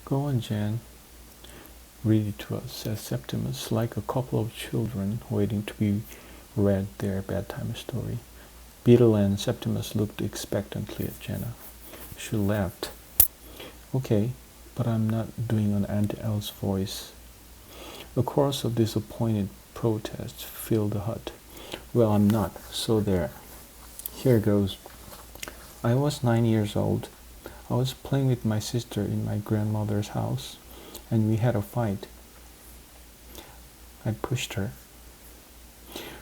Go on, Jan. Read it to us, said Septimus, like a couple of children waiting to be read their bedtime story. Beetle and Septimus looked expectantly at Jenna. She laughed. Okay, but I'm not doing an Aunt Elle's voice. A chorus of disappointed protests filled the hut. Well, I'm not, so there. Here goes. I was 9 years old. I was playing with my sister in my grandmother's house, and we had a fight. I pushed her.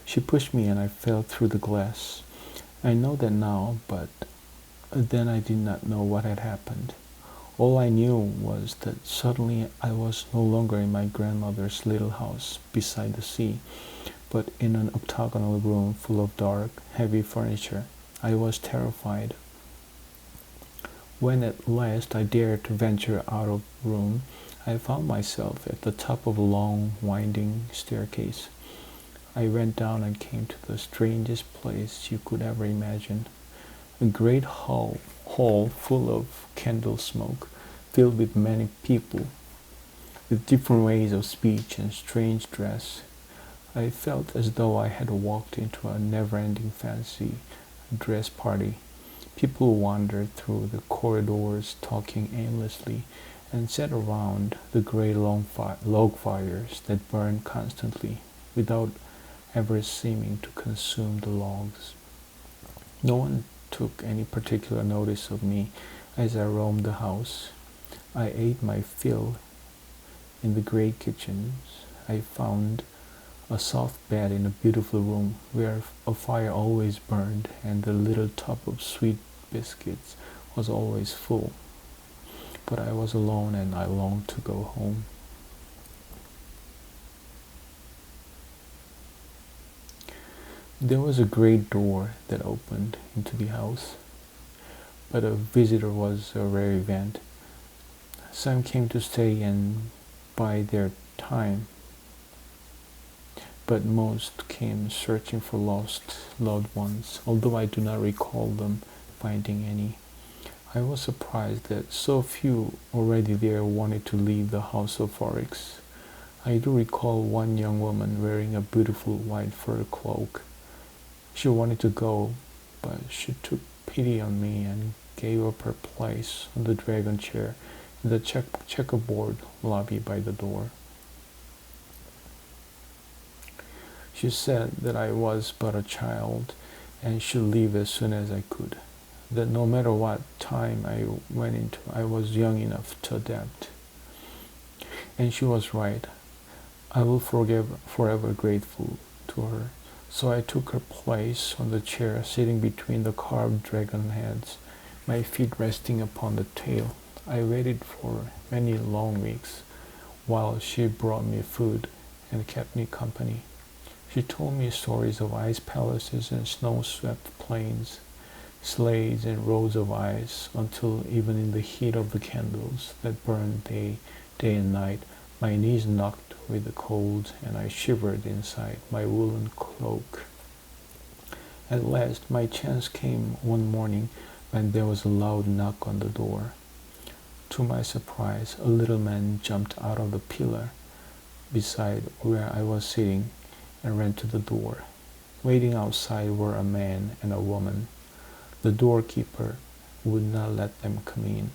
She pushed me and I fell through the glass. I know that now, but then I did not know what had happened. All I knew was that suddenly I was no longer in my grandmother's little house beside the sea, but in an octagonal room full of dark, heavy furniture. I was terrified. When at last I dared to venture out of the room, I found myself at the top of a long, winding staircase. I went down and came to the strangest place you could ever imagine. A great hall full of candle smoke, filled with many people, with different ways of speech and strange dress. I felt as though I had walked into a never-ending fancy dress party. People wandered through the corridors talking aimlessly and sat around the great log fires that burned constantly without ever seeming to consume the logs. No one took any particular notice of me as I roamed the house. I ate my fill in the great kitchens. I found a soft bed in a beautiful room where a fire always burned and the little tub of sweet biscuits was always full. But I was alone and I longed to go home. There was a great door that opened into the house, but a visitor was a rare event. Some came to stay and bide their time, but most came searching for lost loved ones, although I do not recall them finding any. I was surprised that so few already there wanted to leave the house of Oryx. I do recall one young woman wearing a beautiful white fur cloak. She wanted to go, but she took pity on me and gave up her place on the dragon chair in the checkerboard lobby by the door. She said that I was but a child and should leave as soon as I could, that no matter what time I went into, I was young enough to adapt. And she was right. I will forever grateful to her. So I took her place on the chair, sitting between the carved dragon heads, my feet resting upon the tail. I waited for many long weeks, while she brought me food and kept me company. She told me stories of ice palaces and snow-swept plains, sleighs and rows of ice, until even in the heat of the candles that burned day and night, my knees knocked with the cold and I shivered inside my woolen cloak. At last my chance came one morning when there was a loud knock on the door. To my surprise, a little man jumped out of the pillar beside where I was sitting and ran to the door. Waiting outside were a man and a woman. The doorkeeper would not let them come in,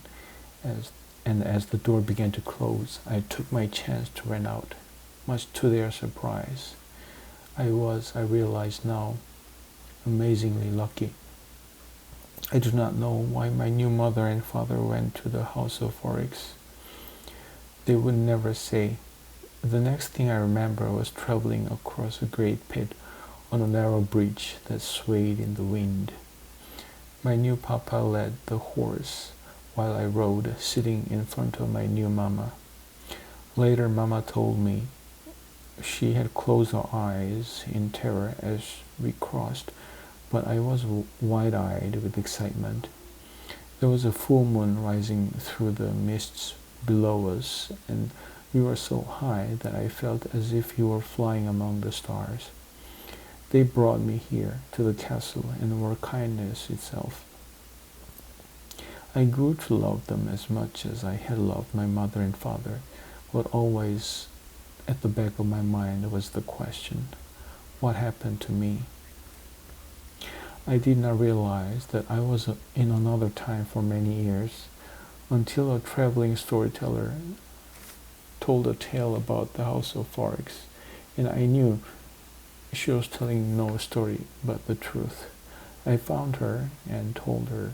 and as the door began to close, I took my chance to run out. Much to their surprise, I realized now, amazingly lucky. I do not know why my new mother and father went to the house of Oryx. They would never say. The next thing I remember was traveling across a great pit on a narrow bridge that swayed in the wind. My new papa led the horse while I rode, sitting in front of my new mama. Later, mama told me she had closed her eyes in terror as we crossed, but I was wide-eyed with excitement. There was a full moon rising through the mists below us, and we were so high that I felt as if we were flying among the stars. They brought me here to the castle and were kindness itself. I grew to love them as much as I had loved my mother and father, but always at the back of my mind was the question, what happened to me? I did not realize that I was in another time for many years until a traveling storyteller told a tale about the House of Forex, and I knew she was telling no story but the truth. I found her and told her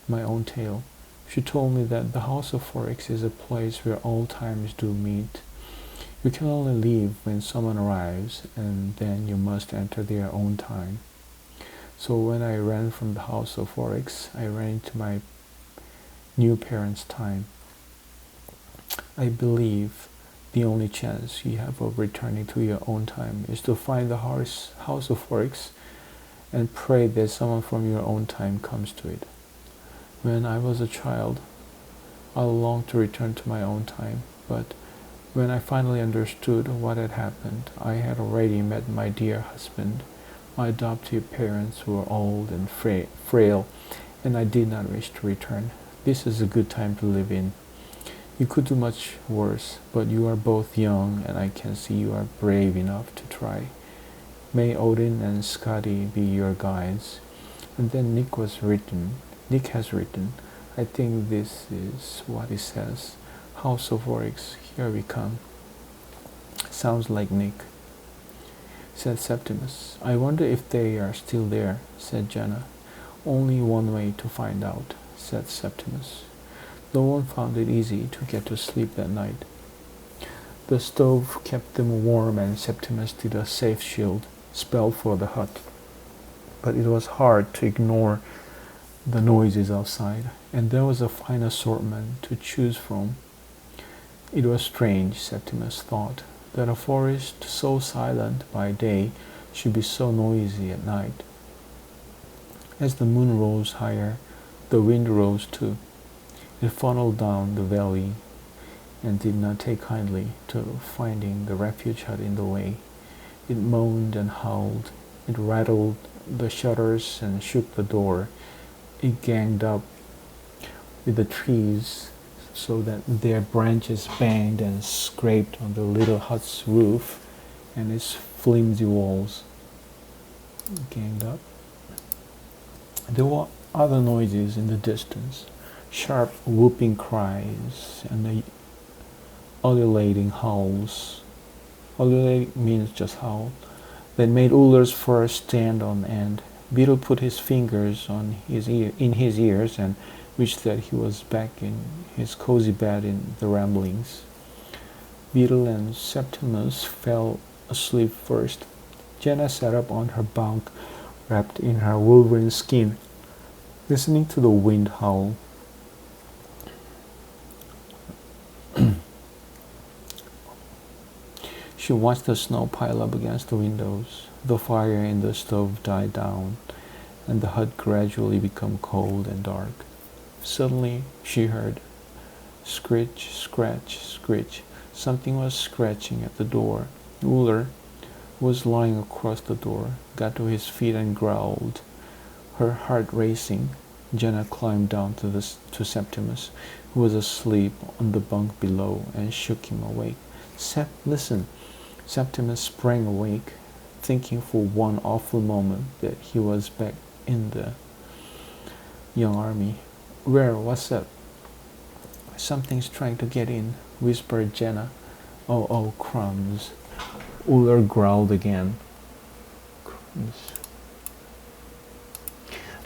my own tale. She told me that the House of Forex is a place where all times do meet. You can only leave when someone arrives, and then you must enter their own time. So when I ran from the House of Forex, I ran into my new parents' time. I believe the only chance you have of returning to your own time is to find the House of Forex and pray that someone from your own time comes to it. When I was a child, I longed to return to my own time, but when I finally understood what had happened, I had already met my dear husband. My adoptive parents were old and frail, and I did not wish to return. This is a good time to live in. You could do much worse, but you are both young, and I can see you are brave enough to try. May Odin and Scotty be your guides. And then Nick has written, I think this is what it says. House of Oryx, here we come. Sounds like Nick, said Septimus. I wonder if they are still there, said Jenna. Only one way to find out, said Septimus. No one found it easy to get to sleep that night. The stove kept them warm, and Septimus did a safe shield spell for the hut. But it was hard to ignore the noises outside, and there was a fine assortment to choose from. It was strange, Septimus thought, that a forest so silent by day should be so noisy at night. As the moon rose higher, the wind rose too. It funneled down the valley and did not take kindly to finding the refuge hut in the way. It moaned and howled. It rattled the shutters and shook the door. It ganged up with the trees so that their branches banged and scraped on the little hut's roof and its flimsy walls. Ganged up. There were other noises in the distance, sharp whooping cries and the ululating howls. Ululate means just howl. That made Uller's fur stand on end. Beetle put his fingers in his ears and wished that he was back in his cozy bed in the Ramblings. Beetle and Septimus fell asleep first. Jenna sat up on her bunk, wrapped in her wolverine skin, listening to the wind howl. She watched the snow pile up against the windows. The fire in the stove died down, and the hut gradually became cold and dark. Suddenly she heard scritch, scratch, scritch. Something was scratching at the door. Uller was lying across the door, got to his feet and growled, her heart racing. Jenna climbed down to Septimus, who was asleep on the bunk below, and shook him awake. Listen! Septimus sprang awake, thinking for one awful moment that he was back in the young army. Where? What's up? Something's trying to get in, whispered Jenna. Oh, crumbs. Uller growled again. Crumbs.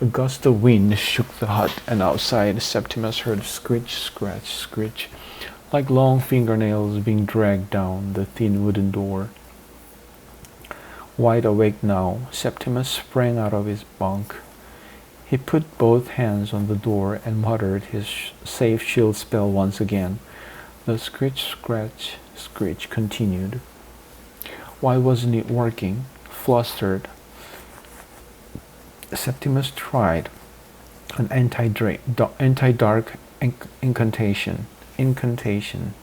A gust of wind shook the hut, and outside Septimus heard scritch, scratch, scritch, like long fingernails being dragged down the thin wooden door. Wide awake now, Septimus sprang out of his bunk. He put both hands on the door and muttered his safe shield spell once again. The scritch, scratch, scritch continued. Why wasn't it working? Flustered, Septimus tried an anti-dark incantation. Incantation.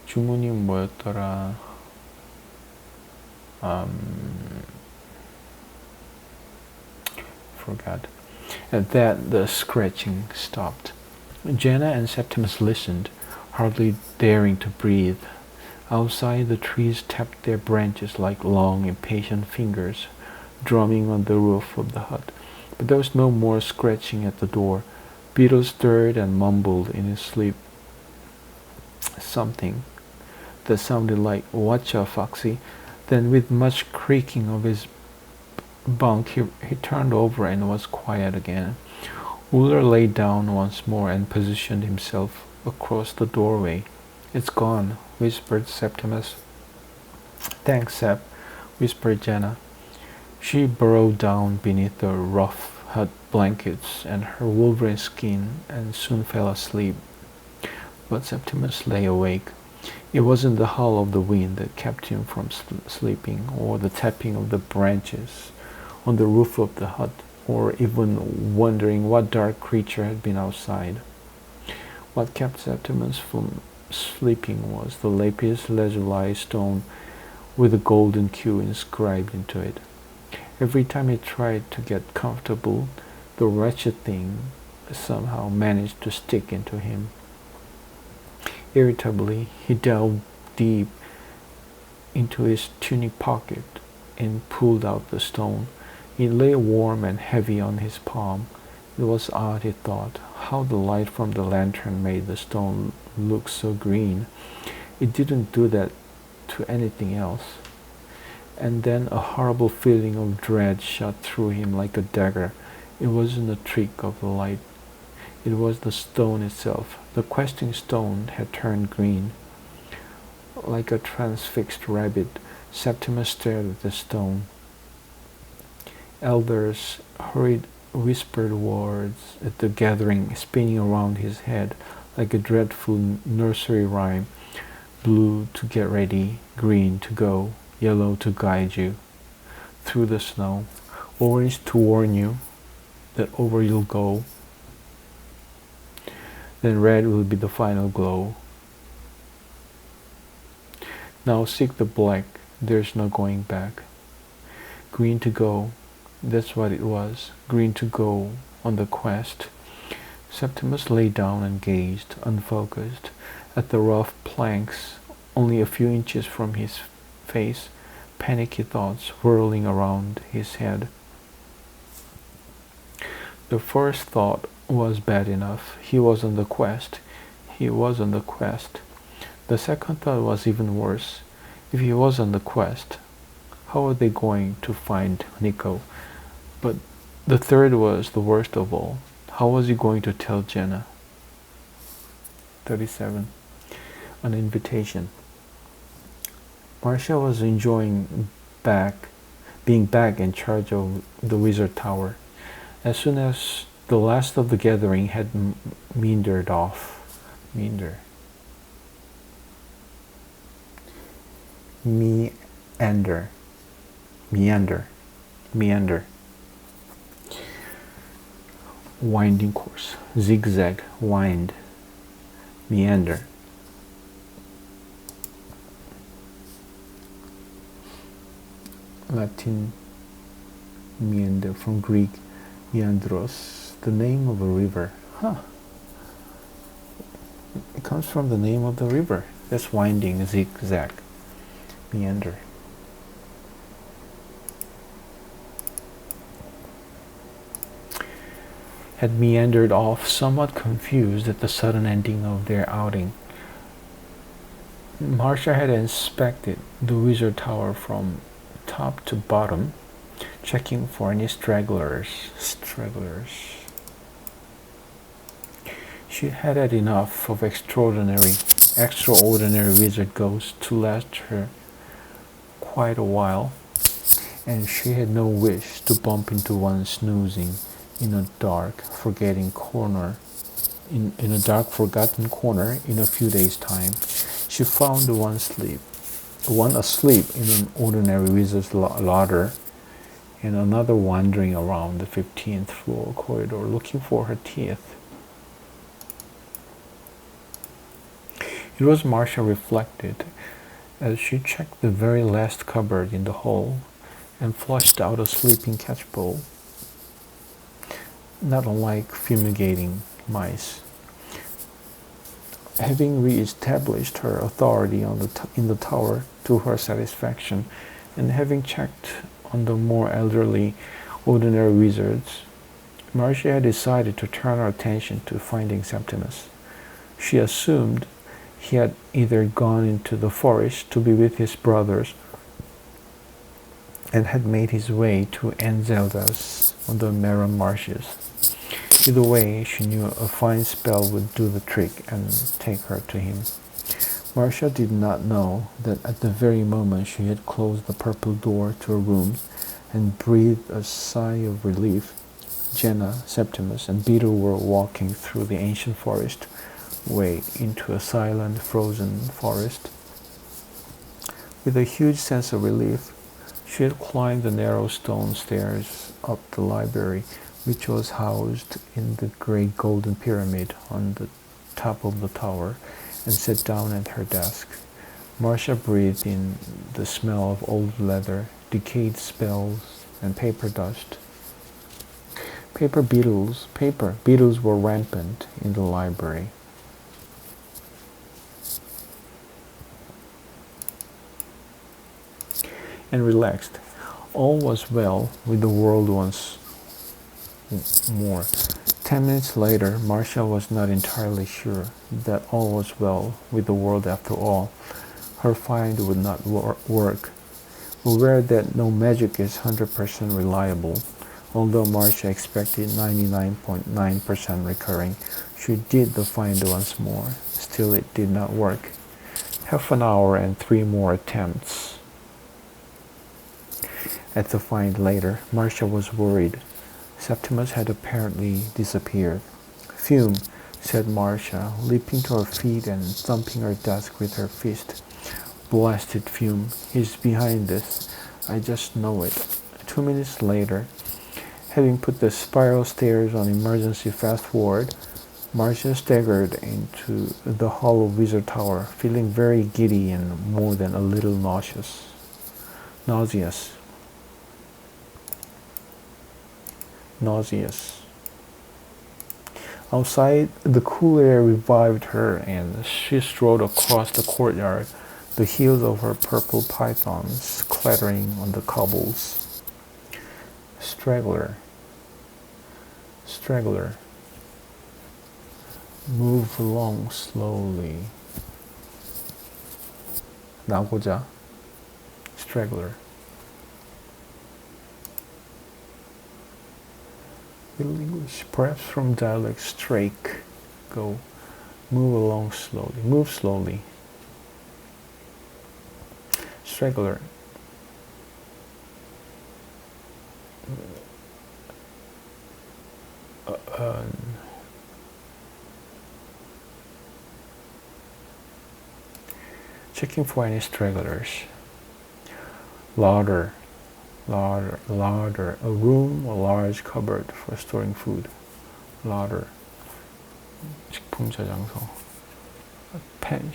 주문이 뭐였더라? Forgot. At that, the scratching stopped. Jenna and Septimus listened, hardly daring to breathe. Outside, the trees tapped their branches like long, impatient fingers, drumming on the roof of the hut. But there was no more scratching at the door. Beetle stirred and mumbled in his sleep something that sounded like "Watcha, Foxy." Then, with much creaking of his bunk, he turned over and was quiet again. Uller lay down once more and positioned himself across the doorway. "It's gone," whispered Septimus. "Thanks, Sep," whispered Jenna. She burrowed down beneath the rough hut blankets and her wolverine skin and soon fell asleep. But Septimus lay awake. It wasn't the howl of the wind that kept him from sleeping, or the tapping of the branches on the roof of the hut, or even wondering what dark creature had been outside. What kept Septimus from sleeping was the lapis lazuli stone with a golden Q inscribed into it. Every time he tried to get comfortable, the wretched thing somehow managed to stick into him. Irritably, he delved deep into his tunic pocket and pulled out the stone. It lay warm and heavy on his palm. It was odd, he thought, how the light from the lantern made the stone look so green. It didn't do that to anything else. And then a horrible feeling of dread shot through him like a dagger. It wasn't a trick of the light. It was the stone itself. The questing stone had turned green. Like a transfixed rabbit, Septimus stared at the stone. Elders hurried whispered words at the gathering, spinning around his head like a dreadful nursery rhyme. Blue to get ready, green to go, yellow to guide you through the snow, orange to warn you that over you'll go, then red will be the final glow. Now seek the black, there's no going back. Green to go, that's what it was, green to go on the quest. Septimus lay down and gazed, unfocused, at the rough planks only a few inches from his face, panicky thoughts whirling around his head. The first thought was bad enough. He was on the quest. He was on the quest. The second thought was even worse. If he was on the quest, how were they going to find Nico? But the third was the worst of all. How was he going to tell Jenna? 37. An invitation. Marcia was enjoying being back in charge of the Wizard Tower. As soon as the last of the gathering had meandered off, meander, winding course, zigzag, wind, meander. Latin meander, from Greek meandros, the name of a river. It comes from the name of the river. That's winding, zigzag, meander. Had meandered off, somewhat confused at the sudden ending of their outing. Marcia had inspected the Wizard Tower from top to bottom, checking for any stragglers. She had had enough of extraordinary wizard ghosts to last her quite a while, and she had no wish to bump into one snoozing in a dark, forgotten corner in a few days' time. She found one asleep in an ordinary wizard's larder, and another wandering around the 15th floor corridor looking for her teeth. It was, Marcia reflected, as she checked the very last cupboard in the hall and flushed out a sleeping catchpole, not unlike fumigating mice. Having re-established her authority in the tower to her satisfaction, and having checked on the more elderly ordinary wizards, Marcia had decided to turn her attention to finding Septimus. She assumed he had either gone into the forest to be with his brothers and had made his way to Anzelda's on the Meron marshes. Either way, she knew a fine spell would do the trick and take her to him. Marcia did not know that at the very moment she had closed the purple door to her room and breathed a sigh of relief, Jenna, Septimus, and Beetle were walking through the ancient forest way into a silent, frozen forest. With a huge sense of relief, she had climbed the narrow stone stairs up the library, which was housed in the great golden pyramid on the top of the tower, and sat down at her desk. Marcia breathed in the smell of old leather, decayed spells, and paper dust. Paper beetles were rampant in the library. And relaxed. All was well with the world once more. 10 minutes later, Marcia was not entirely sure that all was well with the world after all. Her find would not work. Aware that no magic is 100% reliable, although Marcia expected 99.9% recurring, she did the find once more. Still, it did not work. Half an hour and 3 more attempts. At the find later, Marcia was worried. Septimus had apparently disappeared. "Fume," said Marcia, leaping to her feet and thumping her desk with her fist. "Blasted Fume. He's behind this. I just know it." 2 minutes later, having put the spiral stairs on emergency fast forward, Marcia staggered into the hall of Wizard Tower, feeling very giddy and more than a little nauseous. Outside, the cool air revived her, and she strode across the courtyard, the heels of her purple pythons clattering on the cobbles. Straggler. Move along slowly. 나고자. Straggler. Middle English, perhaps from dialect strake. Go. Move along slowly. Move slowly. Straggler. Checking for any stragglers. Larder. A room or large cupboard for storing food. Larder. 식품 저장소. 펜.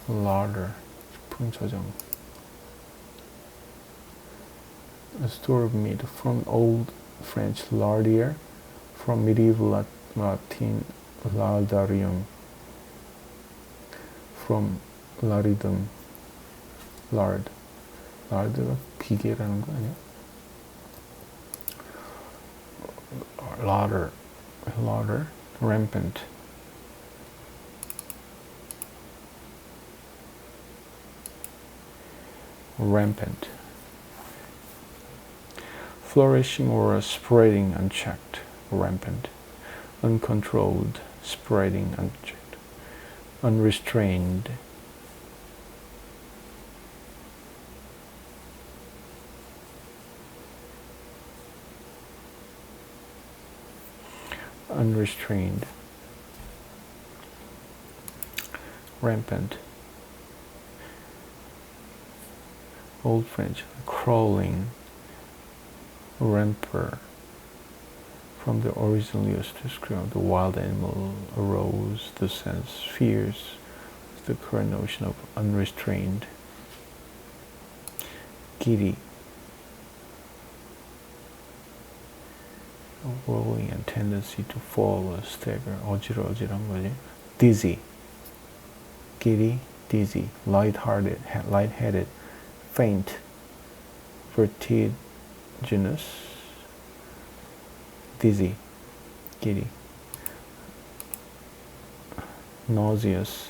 Larder. 식품 저장. A store of meat, from Old French lardier, from medieval Latin lardarium, from laridum, lard. lard가 비계라는 거 아니야? Larder, rampant. Flourishing or spreading unchecked. Rampant. Uncontrolled, spreading unchecked. Unrestrained. Rampant. Old French, crawling. Ramper, from the original used to scream of the wild animal arose the sense fierce, the current notion of unrestrained. Giddy, whirling and tendency to fall or stagger, 어지러워지란 거지. Dizzy, giddy, dizzy, lightheaded, faint, vertiginous, dizzy, giddy, nauseous,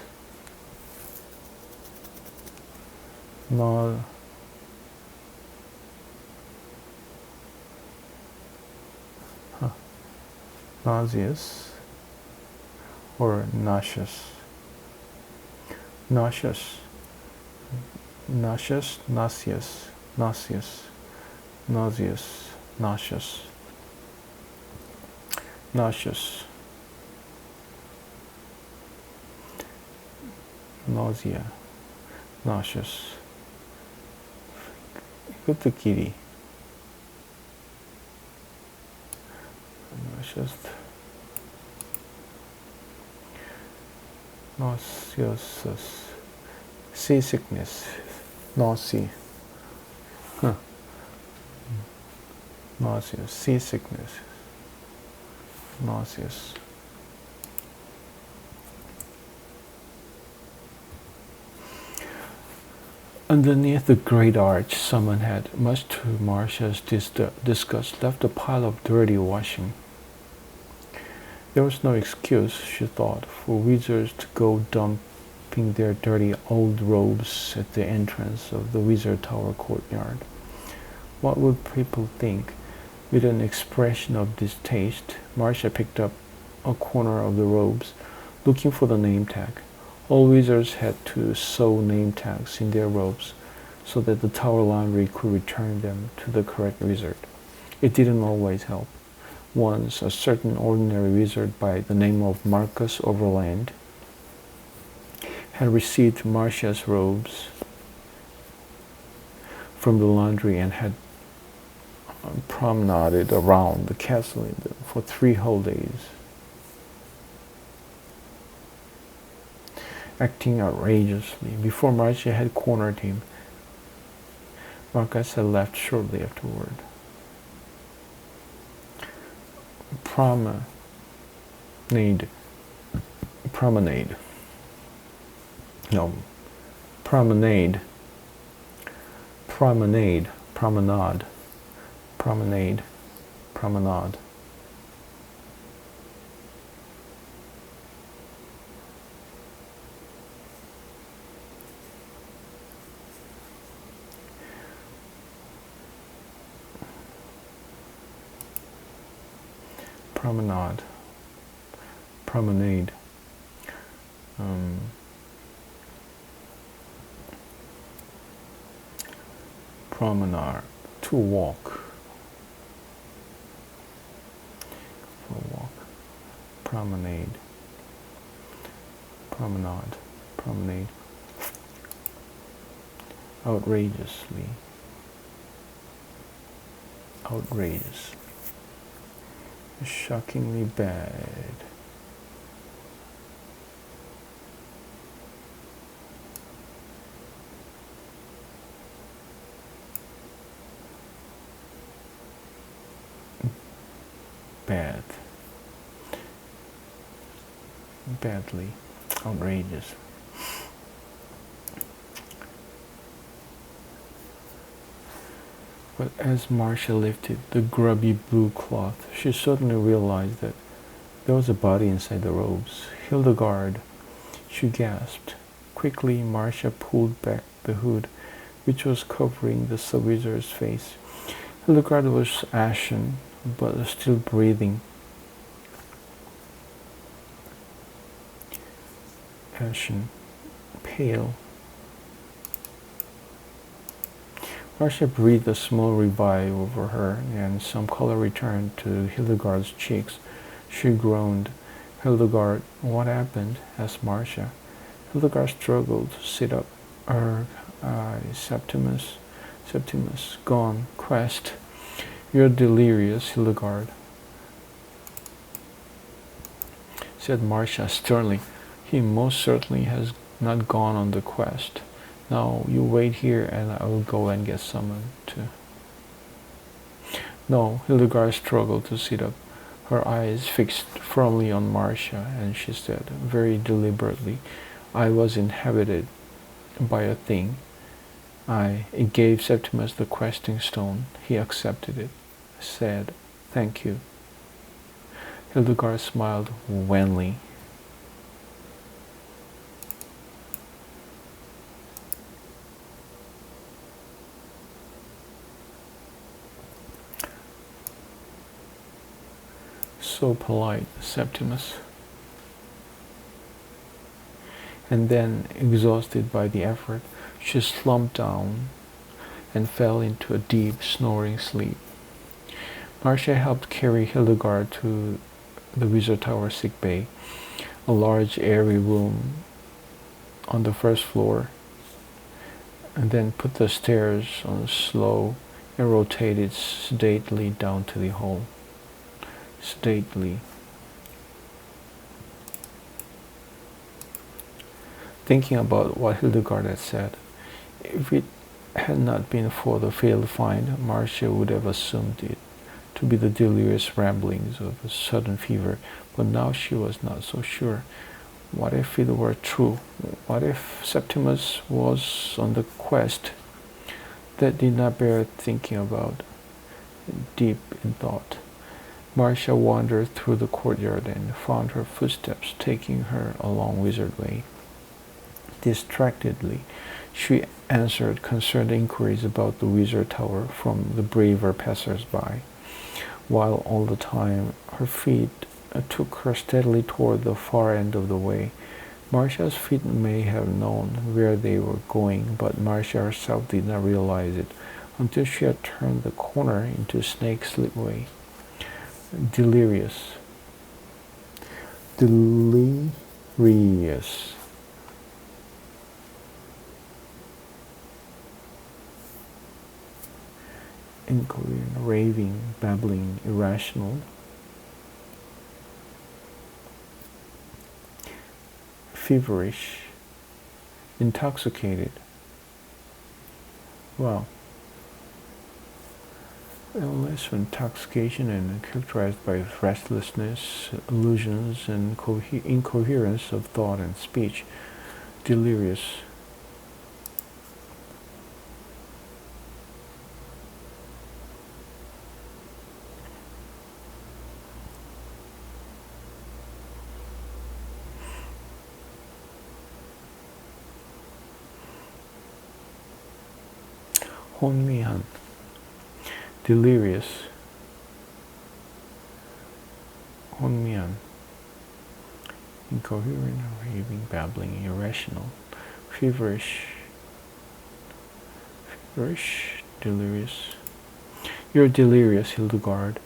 nauseous or nauseous, nauseous, nauseous, nauseous, nauseous, nauseous, nauseous, nauseous, nausea, nauseous. 이것도 길이. nauseous, seasickness, nausea, nauseous, seasickness, nauseous. Underneath the great arch, someone had, much to Marcia's disgust, left a pile of dirty washing. There was no excuse, she thought, for wizards to go dumping their dirty old robes at the entrance of the Wizard Tower courtyard. What would people think? With an expression of distaste, Marcia picked up a corner of the robes, looking for the name tag. All wizards had to sew name tags in their robes so that the tower laundry could return them to the correct wizard. It didn't always help. Once, a certain ordinary wizard by the name of Marcus Overland had received Marcia's robes from the laundry and had promenaded around the castle in them for 3 whole days, acting outrageously. Before Marcia had cornered him, Marcus had left shortly afterward. Promenade, promenade, promenade, promenade, promenade, promenade, promenade. Promenade, promenade, promenade, to walk, for a walk, promenade, promenade, promenade, outrageously, outrageous. Shockingly bad. Bad. Badly. Outrageous. But as Marcia lifted the grubby blue cloth, she suddenly realized that there was a body inside the robes. Hildegard, she gasped. Quickly, Marcia pulled back the hood, which was covering the sub-wizard's face. Hildegard was ashen, but still breathing. Ashen, pale. Marcia breathed a small revive over her, and some color returned to Hildegard's cheeks. She groaned. Hildegard, what happened? Asked Marcia. Hildegard struggled to sit up. Septimus, gone. Quest. You're delirious, Hildegard. said Marcia sternly. "He most certainly has not gone on the quest. Now you wait here and I will go and get someone to..." "No," Hildegard struggled to sit up, her eyes fixed firmly on Marcia, and she said, very deliberately, "I was inhabited by a thing. It gave Septimus the questing stone. He accepted it, said, 'Thank you.'" Hildegard smiled wanly. "So polite, Septimus." And then, exhausted by the effort, she slumped down and fell into a deep, snoring sleep. Marcia helped carry Hildegard to the Readsaurus sick bay, a large, airy room on the first floor, and then put the stairs on slow and rotated sedately down to the hall. Sedately. Thinking about what Hildegard had said, if it had not been for the failed find, Marcia would have assumed it to be the delirious ramblings of a sudden fever, but now she was not so sure. What if it were true? What if Septimus was on the quest? That did not bear thinking about. Deep in thought, Marcia wandered through the courtyard and found her footsteps taking her along Wizard Way. Distractedly, she answered concerned inquiries about the Wizard Tower from the braver passers-by, while all the time her feet took her steadily toward the far end of the way. Marcia's feet may have known where they were going, but Marcia herself did not realize it until she had turned the corner into Snake Slipway. Delirious. Delirious. Incoherent, raving, babbling, irrational. Feverish. Intoxicated. Well, illness of intoxication and characterized by restlessness, illusions, and incoherence of thought and speech. Delirious. 혼미한. Delirious. 혼미한. Incoherent, raving, babbling, irrational. Feverish. Feverish, delirious. You're delirious, Hildegard.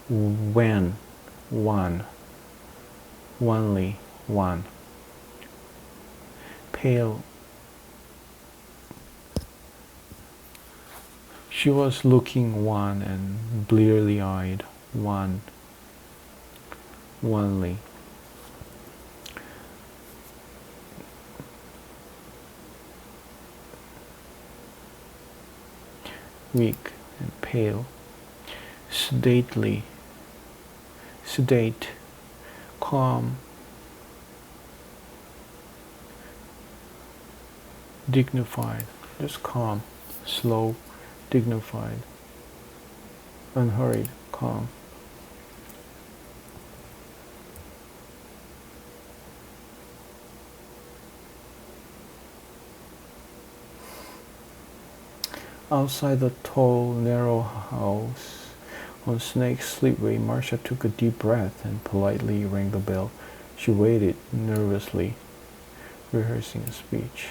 When? One. Wanly. One. Pale. She was looking wan and blearily eyed. Wan. Wanly. Weak and pale. Sedately. Sedate. Calm. Dignified. Just calm. Slow. Dignified, unhurried, calm. Outside the tall, narrow house on Snake Slipway, Marcia took a deep breath and politely rang the bell. She waited nervously, rehearsing a speech.